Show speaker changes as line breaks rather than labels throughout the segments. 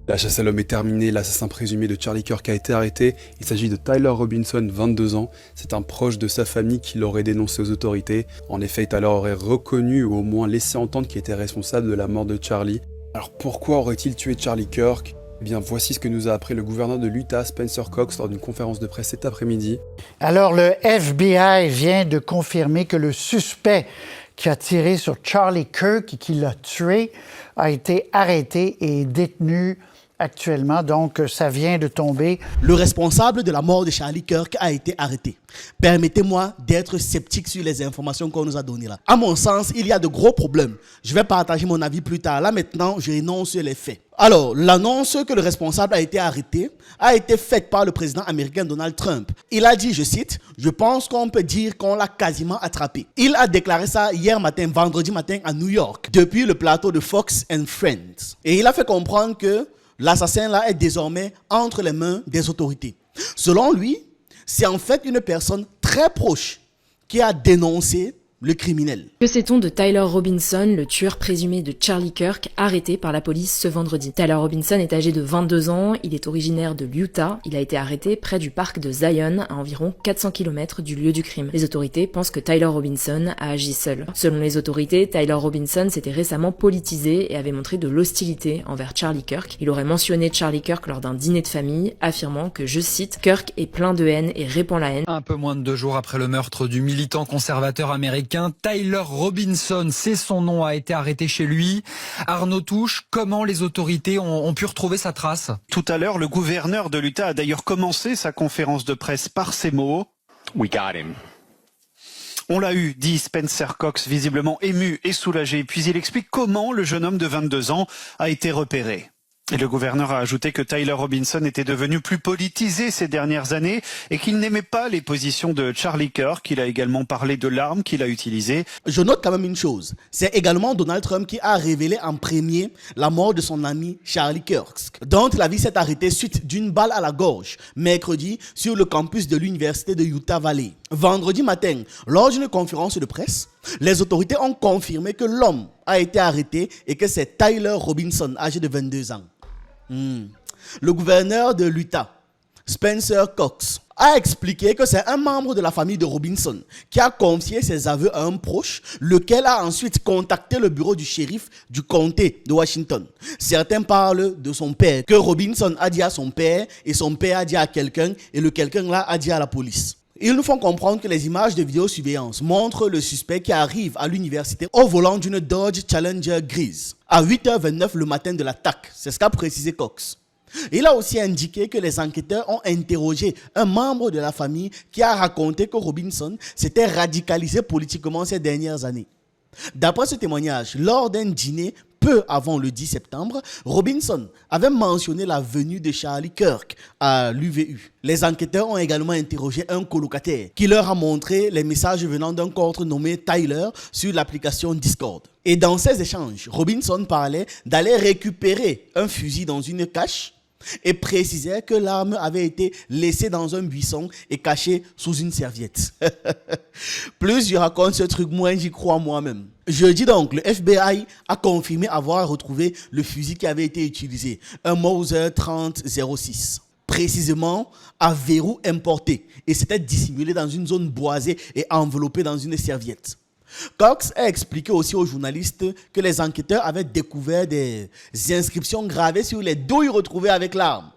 La chasse à l'homme est terminée, l'assassin présumé de Charlie Kirk a été arrêté. Il s'agit de Tyler Robinson, 22 ans. C'est un proche de sa famille qui l'aurait dénoncé aux autorités. En effet, Tyler aurait reconnu ou au moins laissé entendre qu'il était responsable de la mort de Charlie. Alors pourquoi aurait-il tué Charlie Kirk ? Eh bien, voici ce que nous a appris le gouverneur de l'Utah, Spencer Cox, lors d'une conférence de presse cet après-midi.
Alors, le FBI vient de confirmer que le suspect qui a tiré sur Charlie Kirk et qui l'a tué a été arrêté et détenu actuellement, donc ça vient de tomber.
Le responsable de la mort de Charlie Kirk a été arrêté. Permettez-moi d'être sceptique sur les informations qu'on nous a données là. À mon sens, il y a de gros problèmes. Je vais partager mon avis plus tard. Là maintenant, je énonce les faits. Alors, l'annonce que le responsable a été arrêté a été faite par le président américain Donald Trump. Il a dit, je cite, « Je pense qu'on peut dire qu'on l'a quasiment attrapé ». Il a déclaré ça hier matin, vendredi matin à New York, depuis le plateau de Fox and Friends. Et il a fait comprendre que l'assassin là est désormais entre les mains des autorités. Selon lui, c'est en fait une personne très proche qui a dénoncé le criminel.
Que sait-on de Tyler Robinson, le tueur présumé de Charlie Kirk, arrêté par la police ce vendredi? Tyler Robinson est âgé de 22 ans, il est originaire de l'Utah, il a été arrêté près du parc de Zion, à environ 400 km du lieu du crime. Les autorités pensent que Tyler Robinson a agi seul. Selon les autorités, Tyler Robinson s'était récemment politisé et avait montré de l'hostilité envers Charlie Kirk. Il aurait mentionné Charlie Kirk lors d'un dîner de famille, affirmant que, je cite, « Kirk est plein de haine et répand la haine ».
Un peu moins de 2 jours après le meurtre du militant conservateur américain, Tyler Robinson, c'est son nom, a été arrêté chez lui. Arnaud Touche, comment les autorités ont pu retrouver sa trace?
Tout à l'heure, le gouverneur de l'Utah a d'ailleurs commencé sa conférence de presse par ces mots. We got him. On l'a eu, dit Spencer Cox, visiblement ému et soulagé. Puis il explique comment le jeune homme de 22 ans a été repéré. Et le gouverneur a ajouté que Tyler Robinson était devenu plus politisé ces dernières années et qu'il n'aimait pas les positions de Charlie Kirk. Il a également parlé de l'arme qu'il a utilisée.
Je note quand même une chose. C'est également Donald Trump qui a révélé en premier la mort de son ami Charlie Kirk, dont la vie s'est arrêtée suite d'une balle à la gorge, mercredi, sur le campus de l'université de Utah Valley. Vendredi matin, lors d'une conférence de presse, les autorités ont confirmé que l'homme a été arrêté et que c'est Tyler Robinson, âgé de 22 ans. Le gouverneur de l'Utah, Spencer Cox, a expliqué que c'est un membre de la famille de Robinson qui a confié ses aveux à un proche, lequel a ensuite contacté le bureau du shérif du comté de Washington. Certains parlent de son père, que Robinson a dit à son père et son père a dit à quelqu'un et le quelqu'un là a dit à la police. Ils nous font comprendre que les images de vidéosurveillance montrent le suspect qui arrive à l'université au volant d'une Dodge Challenger grise à 8h29 le matin de l'attaque. C'est ce qu'a précisé Cox. Il a aussi indiqué que les enquêteurs ont interrogé un membre de la famille qui a raconté que Robinson s'était radicalisé politiquement ces dernières années. D'après ce témoignage, lors d'un dîner peu avant le 10 septembre, Robinson avait mentionné la venue de Charlie Kirk à l'UVU. Les enquêteurs ont également interrogé un colocataire qui leur a montré les messages venant d'un contre nommé Tyler sur l'application Discord. Et dans ces échanges, Robinson parlait d'aller récupérer un fusil dans une cache et précisait que l'arme avait été laissée dans un buisson et cachée sous une serviette. Plus je raconte ce truc, moins j'y crois moi-même. Jeudi donc, le FBI a confirmé avoir retrouvé le fusil qui avait été utilisé, un Mauser 30-06. Précisément à verrou importé, et c'était dissimulé dans une zone boisée et enveloppé dans une serviette. Cox a expliqué aussi aux journalistes que les enquêteurs avaient découvert des inscriptions gravées sur les douilles retrouvées avec l'arme.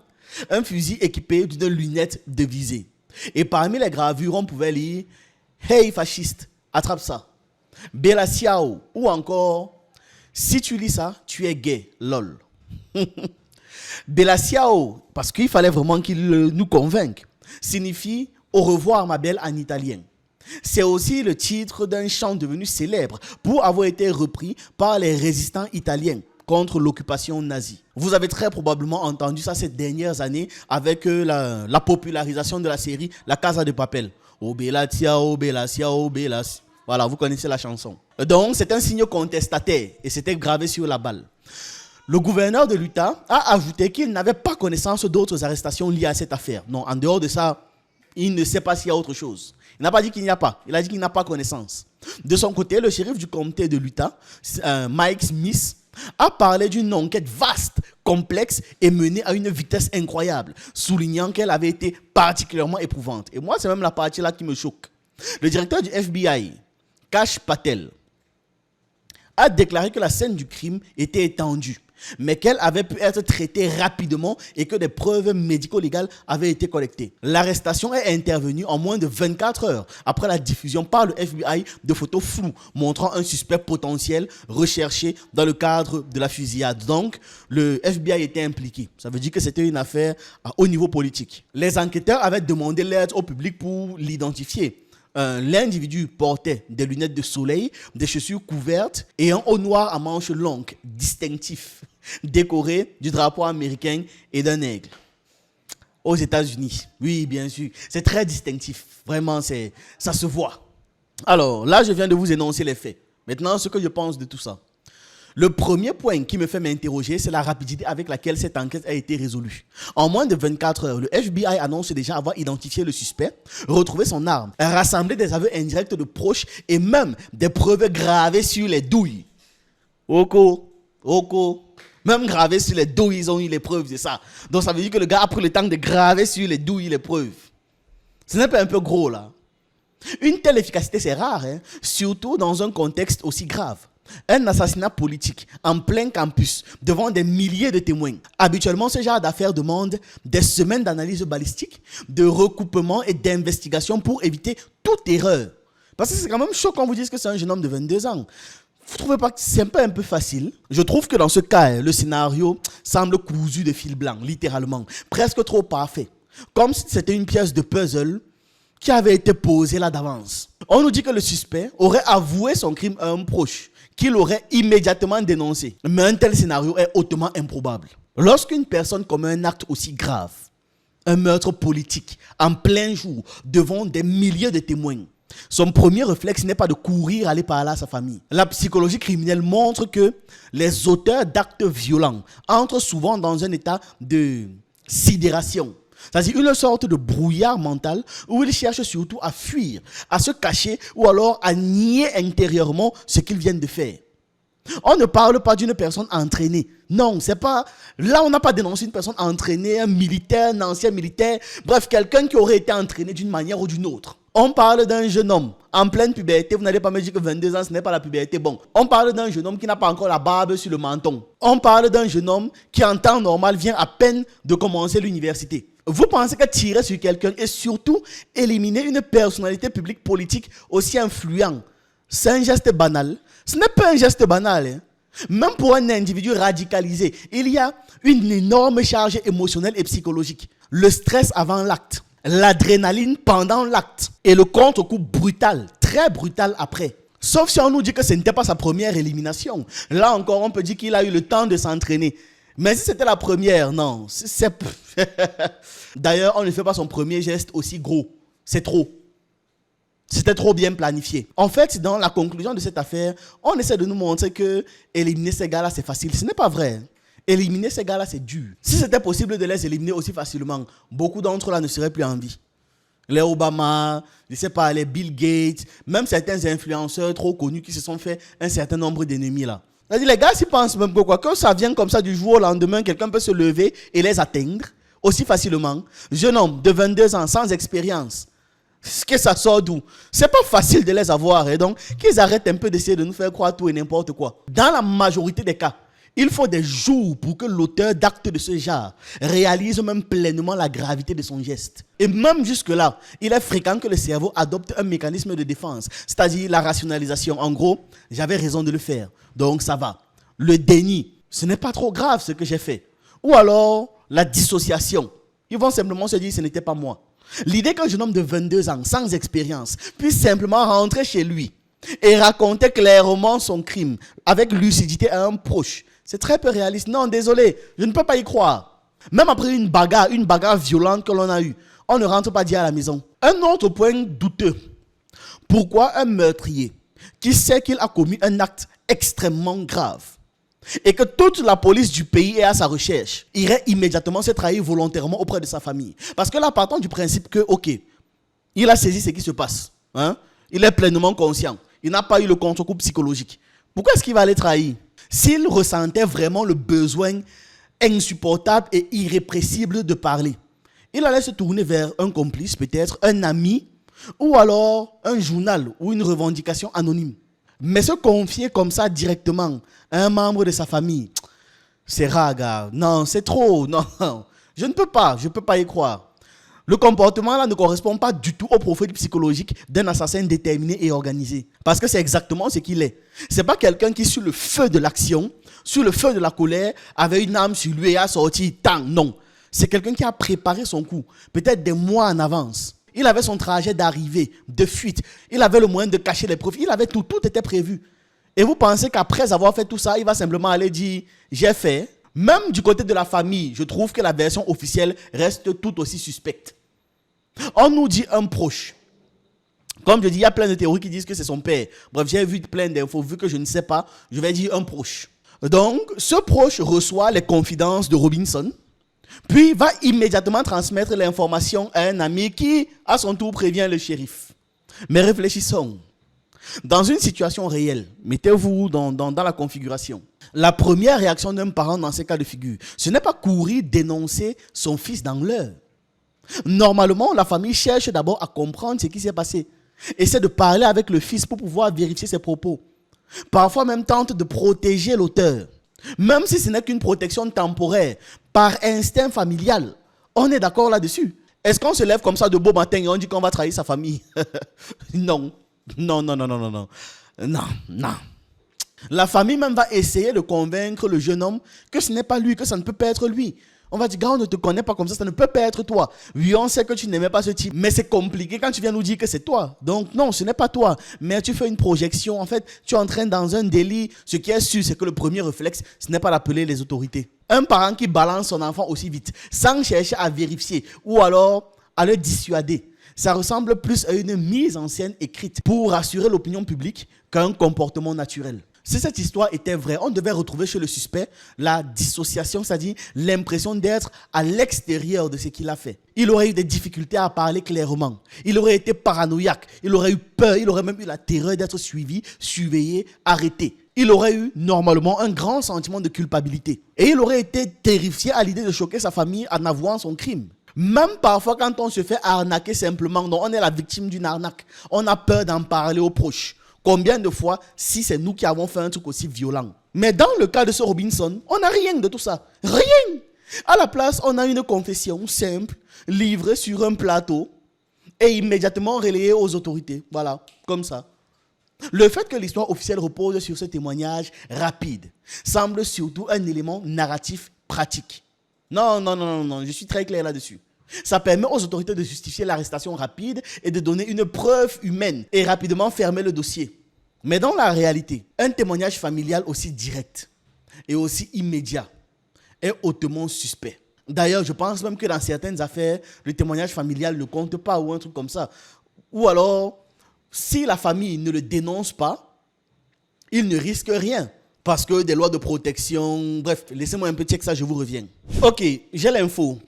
Un fusil équipé d'une lunette de visée. Et parmi les gravures, on pouvait lire « Hey fasciste, attrape ça ». « Bella Ciao » ou encore « Si tu lis ça, tu es gay, lol ». Bella Ciao, parce qu'il fallait vraiment qu'il nous convainque, signifie « Au revoir ma belle » en italien. C'est aussi le titre d'un chant devenu célèbre pour avoir été repris par les résistants italiens contre l'occupation nazie. Vous avez très probablement entendu ça ces dernières années avec la popularisation de la série La Casa de Papel. Oh bella ciao, bella ciao, bella. Voilà, vous connaissez la chanson. Donc c'est un signe contestataire et c'était gravé sur la balle. Le gouverneur de l'Utah a ajouté qu'il n'avait pas connaissance d'autres arrestations liées à cette affaire. Non, en dehors de ça, il ne sait pas s'il y a autre chose. Il n'a pas dit qu'il n'y a pas. Il a dit qu'il n'a pas connaissance. De son côté, le shérif du comté de l'Utah, Mike Smith, a parlé d'une enquête vaste, complexe et menée à une vitesse incroyable, soulignant qu'elle avait été particulièrement éprouvante. Et moi, c'est même la partie là qui me choque. Le directeur du FBI, Kash Patel, a déclaré que la scène du crime était étendue, mais qu'elle avait pu être traitée rapidement et que des preuves médico-légales avaient été collectées. L'arrestation est intervenue en moins de 24 heures après la diffusion par le FBI de photos floues montrant un suspect potentiel recherché dans le cadre de la fusillade. Donc, le FBI était impliqué. Ça veut dire que c'était une affaire à haut niveau politique. Les enquêteurs avaient demandé l'aide au public pour l'identifier. L'individu portait des lunettes de soleil, des chaussures couvertes et un haut noir à manches longues, distinctif, décoré du drapeau américain et d'un aigle. Aux États-Unis, oui, bien sûr, c'est très distinctif. Vraiment, ça se voit. Alors, là, je viens de vous énoncer les faits. Maintenant, ce que je pense de tout ça. Le premier point qui me fait m'interroger, c'est la rapidité avec laquelle cette enquête a été résolue. En moins de 24 heures, le FBI annonce déjà avoir identifié le suspect, retrouvé son arme, rassemblé des aveux indirects de proches et même des preuves gravées sur les douilles. Même gravées sur les douilles, ils ont eu les preuves de ça. Donc ça veut dire que le gars a pris le temps de graver sur les douilles les preuves. Ce n'est pas un peu gros là? Une telle efficacité, c'est rare, hein? Surtout dans un contexte aussi grave. Un assassinat politique en plein campus devant des milliers de témoins. Habituellement, ce genre d'affaires demande des semaines d'analyse balistique, de recoupement et d'investigation pour éviter toute erreur. Parce que c'est quand même chaud quand vous dites que c'est un jeune homme de 22 ans. Vous ne trouvez pas que c'est un peu facile? Je trouve que dans ce cas, le scénario semble cousu de fil blanc, littéralement, presque trop parfait. Comme si c'était une pièce de puzzle qui avait été posée là d'avance. On nous dit que le suspect aurait avoué son crime à un proche, qu'il aurait immédiatement dénoncé. Mais un tel scénario est hautement improbable. Lorsqu'une personne commet un acte aussi grave, un meurtre politique, en plein jour, devant des milliers de témoins, son premier réflexe n'est pas de courir aller parler à sa famille. La psychologie criminelle montre que les auteurs d'actes violents entrent souvent dans un état de sidération. C'est-à-dire une sorte de brouillard mental où ils cherchent surtout à fuir, à se cacher ou alors à nier intérieurement ce qu'ils viennent de faire. On ne parle pas d'une personne entraînée. Non, c'est pas... Là, on n'a pas dénoncé une personne entraînée, un militaire, un ancien militaire, bref, quelqu'un qui aurait été entraîné d'une manière ou d'une autre. On parle d'un jeune homme en pleine puberté. Vous n'allez pas me dire que 22 ans, ce n'est pas la puberté. Bon, on parle d'un jeune homme qui n'a pas encore la barbe sur le menton. On parle d'un jeune homme qui, en temps normal, vient à peine de commencer l'université. Vous pensez que tirer sur quelqu'un et surtout éliminer une personnalité publique politique aussi influente, c'est un geste banal? Ce n'est pas un geste banal. Hein. Même pour un individu radicalisé, il y a une énorme charge émotionnelle et psychologique. Le stress avant l'acte, l'adrénaline pendant l'acte et le contre-coup brutal, très brutal après. Sauf si on nous dit que ce n'était pas sa première élimination. Là encore, on peut dire qu'il a eu le temps de s'entraîner. Mais si c'était la première, non. D'ailleurs, on ne fait pas son premier geste aussi gros. C'est trop. C'était trop bien planifié. En fait, dans la conclusion de cette affaire, on essaie de nous montrer que éliminer ces gars-là, c'est facile. Ce n'est pas vrai. Éliminer ces gars-là, c'est dur. Si c'était possible de les éliminer aussi facilement, beaucoup d'entre eux là ne seraient plus en vie. Les Obama, je ne sais pas, les Bill Gates, même certains influenceurs trop connus qui se sont fait un certain nombre d'ennemis là. C'est-à-dire, les gars s'y pensent même que quoi, quand ça vient comme ça du jour au lendemain, quelqu'un peut se lever et les atteindre aussi facilement. Jeune homme de 22 ans, sans expérience. Est-ce que ça sort d'où? C'est pas facile de les avoir. Et donc, qu'ils arrêtent un peu d'essayer de nous faire croire tout et n'importe quoi. Dans la majorité des cas, il faut des jours pour que l'auteur d'actes de ce genre réalise même pleinement la gravité de son geste. Et même jusque-là, il est fréquent que le cerveau adopte un mécanisme de défense, c'est-à-dire la rationalisation. En gros, j'avais raison de le faire, donc ça va. Le déni, ce n'est pas trop grave ce que j'ai fait. Ou alors, la dissociation. Ils vont simplement se dire, ce n'était pas moi. L'idée qu'un jeune homme de 22 ans, sans expérience, puisse simplement rentrer chez lui et raconter clairement son crime avec lucidité à un proche, c'est très peu réaliste. Non, désolé, je ne peux pas y croire. Même après une bagarre violente que l'on a eue, on ne rentre pas dire à la maison. Un autre point douteux. Pourquoi un meurtrier qui sait qu'il a commis un acte extrêmement grave et que toute la police du pays est à sa recherche, irait immédiatement se trahir volontairement auprès de sa famille? Parce que là, partons du principe que, ok, il a saisi ce qui se passe. Hein? Il est pleinement conscient. Il n'a pas eu le contre-coup psychologique. Pourquoi est-ce qu'il va aller trahir? s'il ressentait vraiment le besoin insupportable et irrépressible de parler, il allait se tourner vers un complice, peut-être un ami, ou alors un journal ou une revendication anonyme. Mais se confier comme ça directement à un membre de sa famille, c'est rare, gars. Non, c'est trop. Non, je ne peux pas y croire. Le comportement là ne correspond pas du tout au profil psychologique d'un assassin déterminé et organisé. Parce que c'est exactement ce qu'il est. C'est pas quelqu'un qui, sur le feu de l'action, sur le feu de la colère, avait une arme sur lui et a sorti tant. Non. C'est quelqu'un qui a préparé son coup, peut-être des mois en avance. Il avait son trajet d'arrivée, de fuite. Il avait le moyen de cacher les preuves. Il avait tout était prévu. Et vous pensez qu'après avoir fait tout ça, il va simplement aller dire « j'ai fait ». Même du côté de la famille, je trouve que la version officielle reste tout aussi suspecte. On nous dit un proche. Comme je dis, il y a plein de théories qui disent que c'est son père. Bref, j'ai vu plein d'infos. Vu que je ne sais pas, je vais dire un proche. Donc, ce proche reçoit les confidences de Robinson, puis va immédiatement transmettre l'information à un ami qui, à son tour, prévient le shérif. Mais réfléchissons. Dans une situation réelle, mettez-vous dans la configuration. La première réaction d'un parent dans ces cas de figure, ce n'est pas courir dénoncer son fils dans l'heure. Normalement, la famille cherche d'abord à comprendre ce qui s'est passé. Essaie de parler avec le fils pour pouvoir vérifier ses propos. Parfois même tente de protéger l'auteur. Même si ce n'est qu'une protection temporaire, par instinct familial. On est d'accord là-dessus. Est-ce qu'on se lève comme ça de beau matin et on dit qu'on va trahir sa famille? Non. Non. La famille même va essayer de convaincre le jeune homme que ce n'est pas lui, que ça ne peut pas être lui. On va dire, gars, on ne te connaît pas comme ça ne peut pas être toi. Oui, on sait que tu n'aimais pas ce type, mais c'est compliqué quand tu viens nous dire que c'est toi. Donc non, ce n'est pas toi, mais tu fais une projection. En fait, tu entraînes dans un délit. Ce qui est sûr, c'est que le premier réflexe, ce n'est pas d'appeler les autorités. Un parent qui balance son enfant aussi vite, sans chercher à vérifier, ou alors à le dissuader, ça ressemble plus à une mise en scène écrite pour rassurer l'opinion publique qu'à un comportement naturel. Si cette histoire était vraie, on devait retrouver chez le suspect la dissociation, c'est-à-dire l'impression d'être à l'extérieur de ce qu'il a fait. Il aurait eu des difficultés à parler clairement. Il aurait été paranoïaque. Il aurait eu peur. Il aurait même eu la terreur d'être suivi, surveillé, arrêté. Il aurait eu normalement un grand sentiment de culpabilité. Et il aurait été terrifié à l'idée de choquer sa famille en avouant son crime. Même parfois quand on se fait arnaquer simplement, donc on est la victime d'une arnaque, on a peur d'en parler aux proches. Combien de fois, si c'est nous qui avons fait un truc aussi violent? Mais dans le cas de ce Robinson, on n'a rien de tout ça. Rien! À la place, on a une confession simple, livrée sur un plateau et immédiatement relayée aux autorités. Voilà, comme ça. Le fait que l'histoire officielle repose sur ce témoignage rapide semble surtout un élément narratif pratique. Non, je suis très clair là-dessus. Ça permet aux autorités de justifier l'arrestation rapide et de donner une preuve humaine et rapidement fermer le dossier. Mais dans la réalité, un témoignage familial aussi direct et aussi immédiat est hautement suspect. D'ailleurs, je pense même que dans certaines affaires, le témoignage familial ne compte pas ou un truc comme ça. Ou alors, si la famille ne le dénonce pas, il ne risque rien. Parce que des lois de protection, bref, laissez-moi un peu check ça, je vous reviens. Ok, j'ai l'info.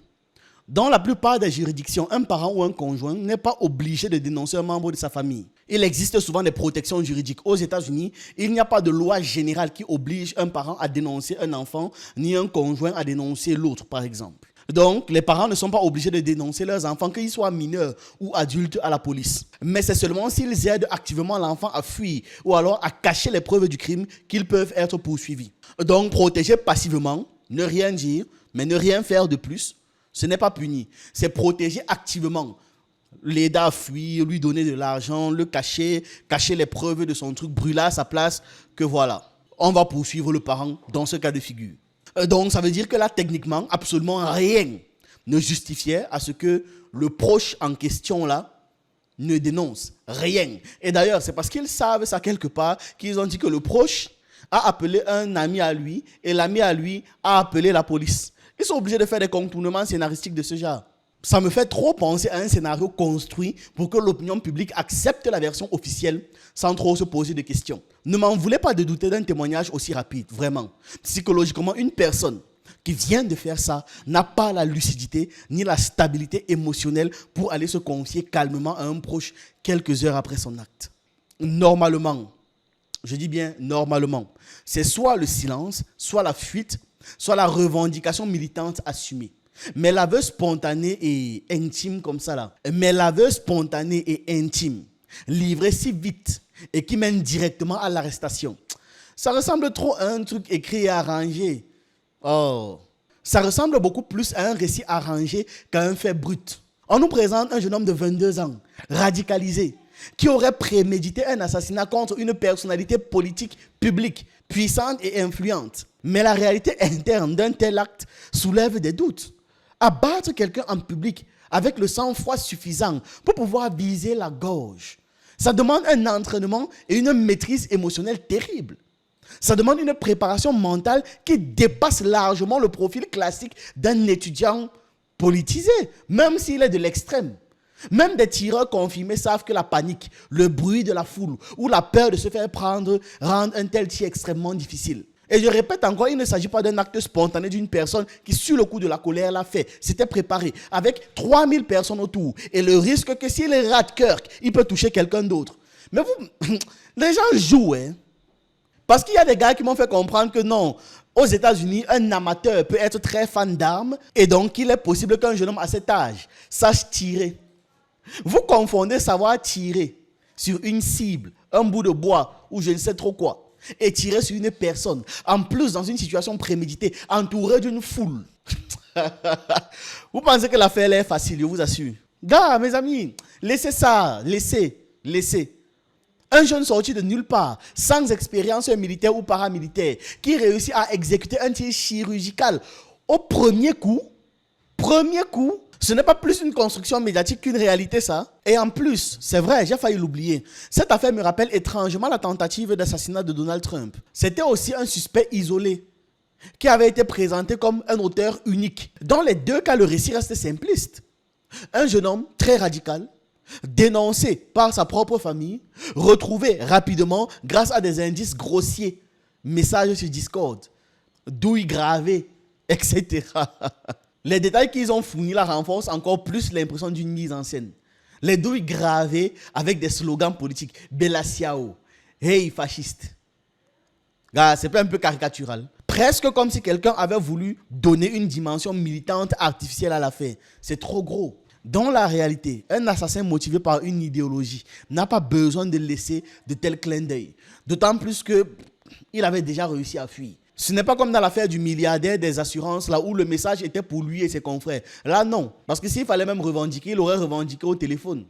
Dans la plupart des juridictions, un parent ou un conjoint n'est pas obligé de dénoncer un membre de sa famille. Il existe souvent des protections juridiques. Aux États-Unis, il n'y a pas de loi générale qui oblige un parent à dénoncer un enfant, ni un conjoint à dénoncer l'autre, par exemple. Donc, les parents ne sont pas obligés de dénoncer leurs enfants, qu'ils soient mineurs ou adultes, à la police. Mais c'est seulement s'ils aident activement l'enfant à fuir ou alors à cacher les preuves du crime qu'ils peuvent être poursuivis. Donc, protéger passivement, ne rien dire, mais ne rien faire de plus, ce n'est pas puni. C'est protéger activement. L'aider à fuir, lui donner de l'argent, le cacher les preuves de son truc, brûler à sa place, que voilà. On va poursuivre le parent dans ce cas de figure. Donc, ça veut dire que là, techniquement, absolument rien ne justifiait à ce que le proche en question, là, ne dénonce. Rien. Et d'ailleurs, c'est parce qu'ils savent ça quelque part qu'ils ont dit que le proche a appelé un ami à lui et l'ami à lui a appelé la police. Ils sont obligés de faire des contournements scénaristiques de ce genre. Ça me fait trop penser à un scénario construit pour que l'opinion publique accepte la version officielle sans trop se poser de questions. Ne m'en voulez pas de douter d'un témoignage aussi rapide, vraiment. Psychologiquement, une personne qui vient de faire ça n'a pas la lucidité ni la stabilité émotionnelle pour aller se confier calmement à un proche quelques heures après son acte. Normalement, je dis bien normalement, c'est soit le silence, soit la fuite, soit la revendication militante assumée. Mais l'aveu spontané et intime comme ça là, mais l'aveu spontané et intime, livré si vite et qui mène directement à l'arrestation, ça ressemble trop à un truc écrit et arrangé. Oh, ça ressemble beaucoup plus à un récit arrangé qu'à un fait brut. On nous présente un jeune homme de 22 ans, radicalisé, qui aurait prémédité un assassinat contre une personnalité politique publique, puissante et influente. Mais la réalité interne d'un tel acte soulève des doutes. Abattre quelqu'un en public avec le sang-froid suffisant pour pouvoir viser la gorge, ça demande un entraînement et une maîtrise émotionnelle terrible. Ça demande une préparation mentale qui dépasse largement le profil classique d'un étudiant politisé, même s'il est de l'extrême. Même des tireurs confirmés savent que la panique, le bruit de la foule ou la peur de se faire prendre rendent un tel tir extrêmement difficile. Et je répète encore, il ne s'agit pas d'un acte spontané d'une personne qui, sur le coup de la colère, l'a fait. C'était préparé avec 3000 personnes autour. Et le risque que s'il rate Kirk, il peut toucher quelqu'un d'autre. Mais vous, les gens jouent, hein. Parce qu'il y a des gars qui m'ont fait comprendre que non, aux États-Unis, un amateur peut être très fan d'armes et donc il est possible qu'un jeune homme à cet âge sache tirer. Vous confondez savoir tirer sur une cible, un bout de bois ou je ne sais trop quoi, et tirer sur une personne, en plus dans une situation préméditée, entourée d'une foule. Vous pensez que l'affaire est facile, je vous assure. Gars, mes amis, laissez ça, laissez. Un jeune sorti de nulle part, sans expérience militaire ou paramilitaire, qui réussit à exécuter un tir chirurgical au premier coup, ce n'est pas plus une construction médiatique qu'une réalité, ça. Et en plus, c'est vrai, j'ai failli l'oublier, cette affaire me rappelle étrangement la tentative d'assassinat de Donald Trump. C'était aussi un suspect isolé, qui avait été présenté comme un auteur unique. Dans les deux cas, le récit reste simpliste. Un jeune homme très radical, dénoncé par sa propre famille, retrouvé rapidement grâce à des indices grossiers, messages sur Discord, douilles gravées, etc. Les détails qu'ils ont fournis là renforcent encore plus l'impression d'une mise en scène. Les douilles gravées avec des slogans politiques. Bella Ciao, hey fasciste. Gars, c'est pas un peu caricatural? Presque comme si quelqu'un avait voulu donner une dimension militante artificielle à l'affaire. C'est trop gros. Dans la réalité, un assassin motivé par une idéologie n'a pas besoin de laisser de tels clins d'œil. D'autant plus qu'il avait déjà réussi à fuir. Ce n'est pas comme dans l'affaire du milliardaire des assurances, là où le message était pour lui et ses confrères. Là, non. Parce que s'il fallait même revendiquer, il aurait revendiqué au téléphone.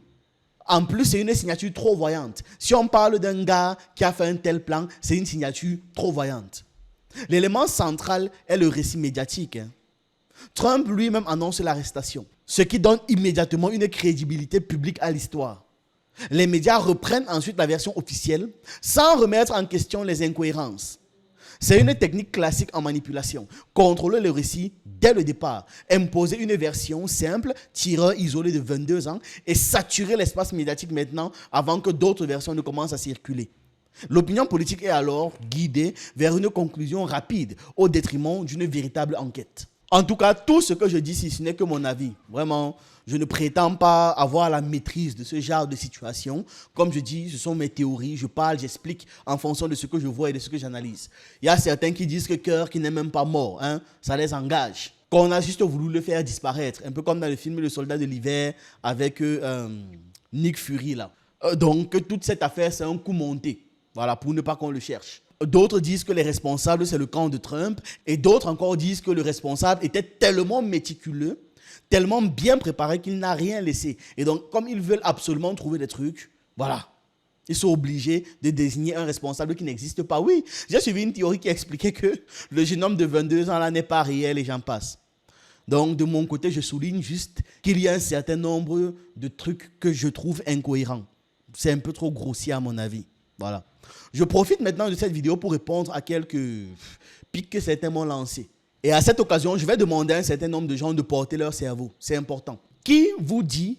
En plus, c'est une signature trop voyante. Si on parle d'un gars qui a fait un tel plan, c'est une signature trop voyante. L'élément central est le récit médiatique. Trump lui-même annonce l'arrestation, ce qui donne immédiatement une crédibilité publique à l'histoire. Les médias reprennent ensuite la version officielle sans remettre en question les incohérences. C'est une technique classique en manipulation. Contrôler le récit dès le départ, imposer une version simple, tireur isolé de 22 ans et saturer l'espace médiatique maintenant avant que d'autres versions ne commencent à circuler. L'opinion politique est alors guidée vers une conclusion rapide au détriment d'une véritable enquête. En tout cas, tout ce que je dis ici, ce n'est que mon avis. Vraiment, je ne prétends pas avoir la maîtrise de ce genre de situation. Comme je dis, ce sont mes théories. Je parle, j'explique en fonction de ce que je vois et de ce que j'analyse. Il y a certains qui disent que Kirk n'est même pas mort. Ça les engage. Qu'on a juste voulu le faire disparaître. Un peu comme dans le film Le Soldat de l'hiver avec Nick Fury. Là. Donc, toute cette affaire, c'est un coup monté. Voilà, pour ne pas qu'on le cherche. D'autres disent que les responsables, c'est le camp de Trump. Et d'autres encore disent que le responsable était tellement méticuleux, tellement bien préparé qu'il n'a rien laissé. Et donc, comme ils veulent absolument trouver des trucs, voilà. Ils sont obligés de désigner un responsable qui n'existe pas. Oui, j'ai suivi une théorie qui expliquait que le jeune homme de 22 ans là n'est pas réel et j'en passe. Donc, de mon côté, je souligne juste qu'il y a un certain nombre de trucs que je trouve incohérents. C'est un peu trop grossier à mon avis. Voilà. Je profite maintenant de cette vidéo pour répondre à quelques pics que certains m'ont lancés. Et à cette occasion, je vais demander à un certain nombre de gens de porter leur cerveau. C'est important. Qui vous dit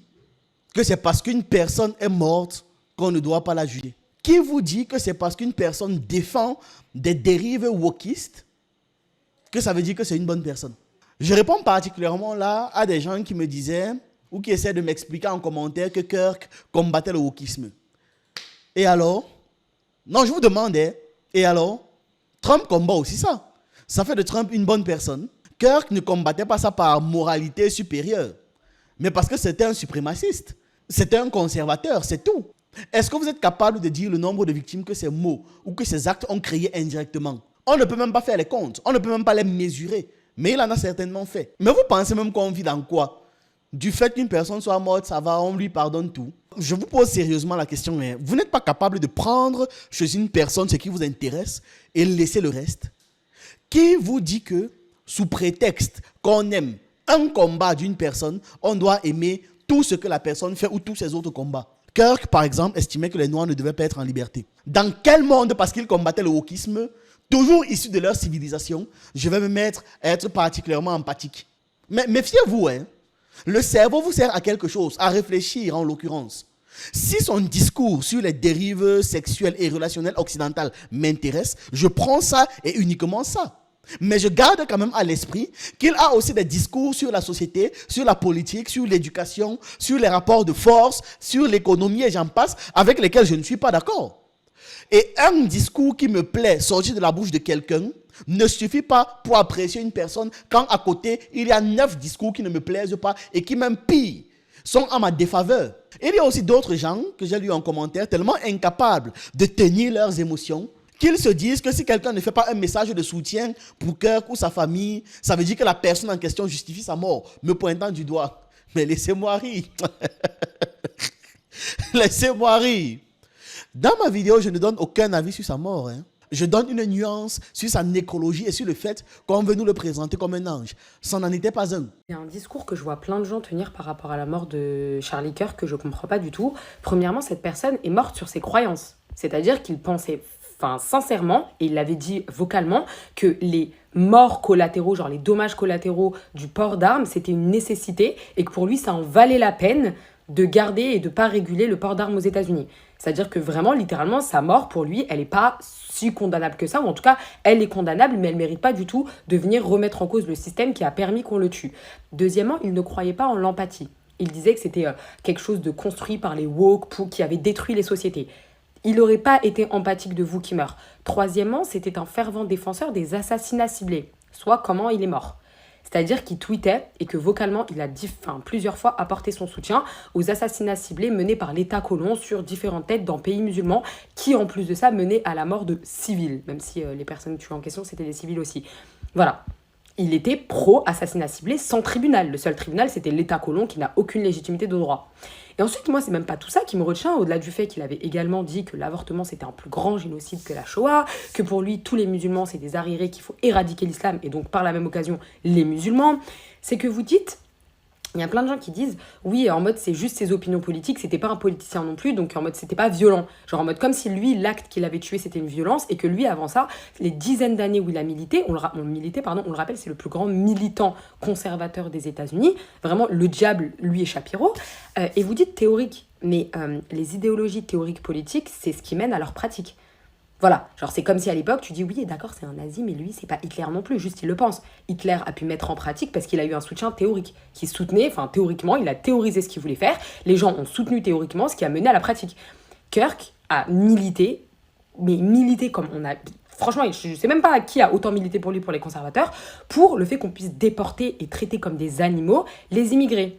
que c'est parce qu'une personne est morte qu'on ne doit pas la juger? Qui vous dit que c'est parce qu'une personne défend des dérives wokistes que ça veut dire que c'est une bonne personne? Je réponds particulièrement là à des gens qui me disaient ou qui essaient de m'expliquer en commentaire que Kirk combattait le wokisme. Et alors? Non, je vous demande, hein. Et alors? Trump combat aussi ça. Ça fait de Trump une bonne personne. Kirk ne combattait pas ça par moralité supérieure, mais parce que c'était un suprémaciste. C'était un conservateur, c'est tout. Est-ce que vous êtes capable de dire le nombre de victimes que ces mots ou que ces actes ont créé indirectement? On ne peut même pas faire les comptes, on ne peut même pas les mesurer, mais il en a certainement fait. Mais vous pensez même qu'on vit dans quoi? Du fait qu'une personne soit morte, ça va, on lui pardonne tout. Je vous pose sérieusement la question, hein. Vous n'êtes pas capable de prendre chez une personne ce qui vous intéresse et laisser le reste? Qui vous dit que, sous prétexte qu'on aime un combat d'une personne, on doit aimer tout ce que la personne fait ou tous ses autres combats? Kirk, par exemple, estimait que les Noirs ne devaient pas être en liberté. Dans quel monde, parce qu'ils combattaient le wokisme, toujours issu de leur civilisation, je vais me mettre à être particulièrement empathique? Mais méfiez-vous, hein. Le cerveau vous sert à quelque chose, à réfléchir en l'occurrence. Si son discours sur les dérives sexuelles et relationnelles occidentales m'intéresse, je prends ça et uniquement ça. Mais je garde quand même à l'esprit qu'il a aussi des discours sur la société, sur la politique, sur l'éducation, sur les rapports de force, sur l'économie et j'en passe, avec lesquels je ne suis pas d'accord. Et un discours qui me plaît sortir de la bouche de quelqu'un ne suffit pas pour apprécier une personne quand à côté, il y a 9 discours qui ne me plaisent pas et qui même pire, sont en ma défaveur. Il y a aussi d'autres gens que j'ai lus en commentaire tellement incapables de tenir leurs émotions qu'ils se disent que si quelqu'un ne fait pas un message de soutien pour Kirk ou sa famille, ça veut dire que la personne en question justifie sa mort, me pointant du doigt. Mais laissez-moi rire. Laissez-moi rire. Dans ma vidéo, je ne donne aucun avis sur sa mort, hein. Je donne une nuance sur sa nécrologie et sur le fait qu'on veut nous le présenter comme un ange. Ça n'en était pas un.
Il y a un discours que je vois plein de gens tenir par rapport à la mort de Charlie Kirk que je ne comprends pas du tout. Premièrement, cette personne est morte sur ses croyances. C'est-à-dire qu'il pensait sincèrement, et il l'avait dit vocalement, que les morts collatéraux, genre les dommages collatéraux du port d'armes, c'était une nécessité et que pour lui, ça en valait la peine de garder et de ne pas réguler le port d'armes aux États-Unis. C'est-à-dire que vraiment, littéralement, sa mort, pour lui, elle n'est pas si condamnable que ça, ou en tout cas, elle est condamnable, mais elle ne mérite pas du tout de venir remettre en cause le système qui a permis qu'on le tue. Deuxièmement, il ne croyait pas en l'empathie. Il disait que c'était quelque chose de construit par les woke qui avait détruit les sociétés. Il n'aurait pas été empathique de vous qui meurt. Troisièmement, c'était un fervent défenseur des assassinats ciblés, soit comment il est mort. C'est-à-dire qu'il tweetait et que vocalement, il a plusieurs fois apporté son soutien aux assassinats ciblés menés par l'État colon sur différentes têtes dans pays musulmans qui, en plus de ça, menaient à la mort de civils, même si les personnes tuées en question, c'était des civils aussi. Voilà. Il était pro-assassinat ciblé sans tribunal. Le seul tribunal, c'était l'État colon qui n'a aucune légitimité de droit. Et ensuite, moi, c'est même pas tout ça qui me retient, au-delà du fait qu'il avait également dit que l'avortement, c'était un plus grand génocide que la Shoah, que pour lui, tous les musulmans, c'est des arriérés, qu'il faut éradiquer l'islam, et donc par la même occasion, les musulmans. C'est que vous dites... Il y a plein de gens qui disent, oui, en mode, c'est juste ses opinions politiques, c'était pas un politicien non plus, donc en mode, c'était pas violent. Genre en mode, comme si lui, l'acte qu'il avait tué, c'était une violence, et que lui, avant ça, les dizaines d'années où il a milité, on le rappelle, c'est le plus grand militant conservateur des États-Unis, vraiment, le diable, lui et Shapiro. Et vous dites théorique, mais les idéologies théoriques politiques, c'est ce qui mène à leur pratique. Voilà, genre c'est comme si à l'époque tu dis oui d'accord c'est un nazi mais lui c'est pas Hitler non plus, juste il le pense. Hitler a pu mettre en pratique parce qu'il a eu un soutien théorique qui soutenait, théoriquement il a théorisé ce qu'il voulait faire, les gens ont soutenu théoriquement ce qui a mené à la pratique. Kirk a milité, mais milité comme on a... Franchement, je sais même pas qui a autant milité pour lui, pour les conservateurs, pour le fait qu'on puisse déporter et traiter comme des animaux les immigrés.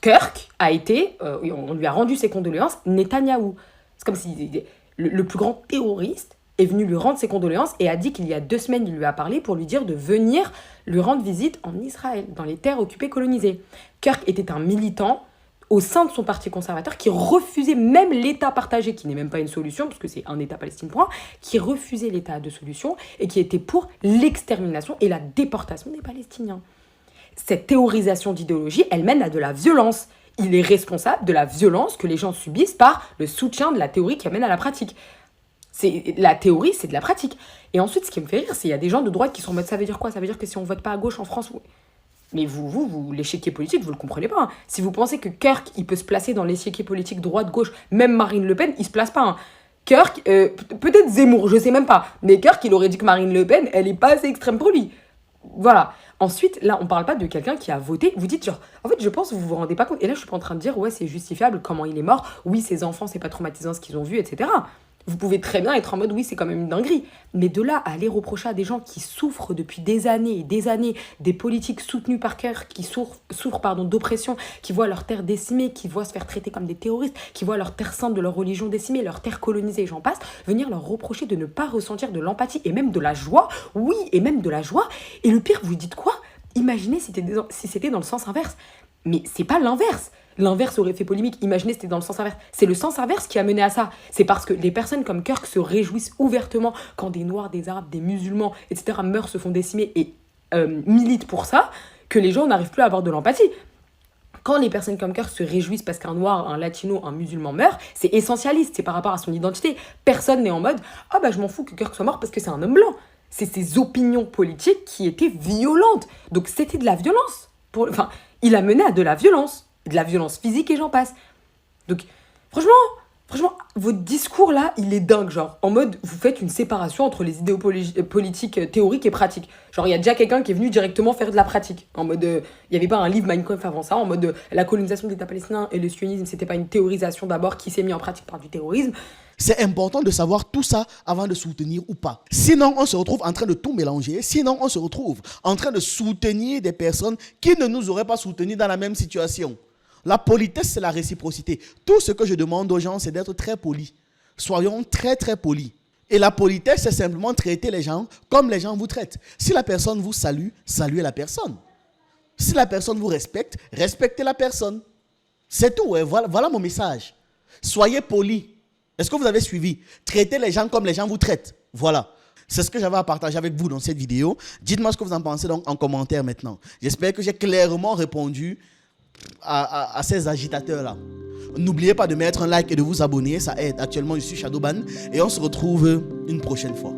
Kirk a été, on lui a rendu ses condoléances, Netanyahou. C'est comme si... Le plus grand terroriste est venu lui rendre ses condoléances et a dit qu'il y a 2 semaines, il lui a parlé pour lui dire de venir lui rendre visite en Israël, dans les terres occupées colonisées. Kirk était un militant au sein de son parti conservateur qui refusait même l'État partagé, qui n'est même pas une solution, parce que c'est un État palestinien, qui refusait l'État de solution et qui était pour l'extermination et la déportation des Palestiniens. Cette théorisation d'idéologie, elle mène à de la violence. Il est responsable de la violence que les gens subissent par le soutien de la théorie qui amène à la pratique. La théorie, c'est de la pratique. Et ensuite, ce qui me fait rire, c'est qu'il y a des gens de droite qui sont en mode, ça veut dire quoi? Ça veut dire que si on vote pas à gauche en France... Mais vous l'échiquier politique, vous le comprenez pas. Hein. Si vous pensez que Kirk, il peut se placer dans l'échiquier politique droite-gauche, même Marine Le Pen, il se place pas. Hein. Kirk, peut-être Zemmour, je sais même pas. Mais Kirk, il aurait dit que Marine Le Pen, elle est pas assez extrême pour lui. Voilà. Ensuite, là, on parle pas de quelqu'un qui a voté. Vous dites genre, en fait, je pense que vous vous rendez pas compte. Et là, je suis pas en train de dire, ouais, c'est justifiable, comment il est mort. Oui, ses enfants, c'est pas traumatisant ce qu'ils ont vu, etc. Vous pouvez très bien être en mode oui, c'est quand même une dinguerie. Mais de là à aller reprocher à des gens qui souffrent depuis des années, des politiques soutenues par cœur, qui souffrent d'oppression, qui voient leur terre décimée, qui voient se faire traiter comme des terroristes, qui voient leur terre sainte de leur religion décimée, leur terre colonisée, j'en passe, venir leur reprocher de ne pas ressentir de l'empathie et même de la joie. Oui, et même de la joie. Et le pire, vous dites quoi? Imaginez si c'était dans le sens inverse. Mais c'est pas l'inverse. L'inverse aurait fait polémique. Imaginez, c'était dans le sens inverse. C'est le sens inverse qui a mené à ça. C'est parce que les personnes comme Kirk se réjouissent ouvertement quand des Noirs, des Arabes, des musulmans, etc. meurent, se font décimer et militent pour ça, que les gens n'arrivent plus à avoir de l'empathie. Quand les personnes comme Kirk se réjouissent parce qu'un Noir, un Latino, un musulman meurt, c'est essentialiste, c'est par rapport à son identité. Personne n'est en mode « Ah bah je m'en fous que Kirk soit mort parce que c'est un homme blanc ». C'est ses opinions politiques qui étaient violentes. Donc c'était de la violence. Il a mené à de la violence physique et j'en passe. Donc, franchement, votre discours là, il est dingue, genre, en mode, vous faites une séparation entre les idéaux politiques théoriques et pratiques. Genre, il y a déjà quelqu'un qui est venu directement faire de la pratique. En mode, il n'y avait pas un livre Mein Kampf avant ça, en mode, la colonisation de l'État palestinien et le sionisme, c'était pas une théorisation d'abord qui s'est mis en pratique par du terrorisme.
C'est important de savoir tout ça avant de soutenir ou pas. Sinon, on se retrouve en train de tout mélanger. Sinon, on se retrouve en train de soutenir des personnes qui ne nous auraient pas soutenus dans la même situation. La politesse, c'est la réciprocité. Tout ce que je demande aux gens, c'est d'être très polis. Soyons très, très polis. Et la politesse, c'est simplement traiter les gens comme les gens vous traitent. Si la personne vous salue, saluez la personne. Si la personne vous respecte, respectez la personne. C'est tout. Ouais. Voilà mon message. Soyez polis. Est-ce que vous avez suivi? Traitez les gens comme les gens vous traitent. Voilà. C'est ce que j'avais à partager avec vous dans cette vidéo. Dites-moi ce que vous en pensez donc en commentaire maintenant. J'espère que j'ai clairement répondu à ces agitateurs-là. N'oubliez pas de mettre un like et de vous abonner. Ça aide. Actuellement, je suis Shadowban et on se retrouve une prochaine fois.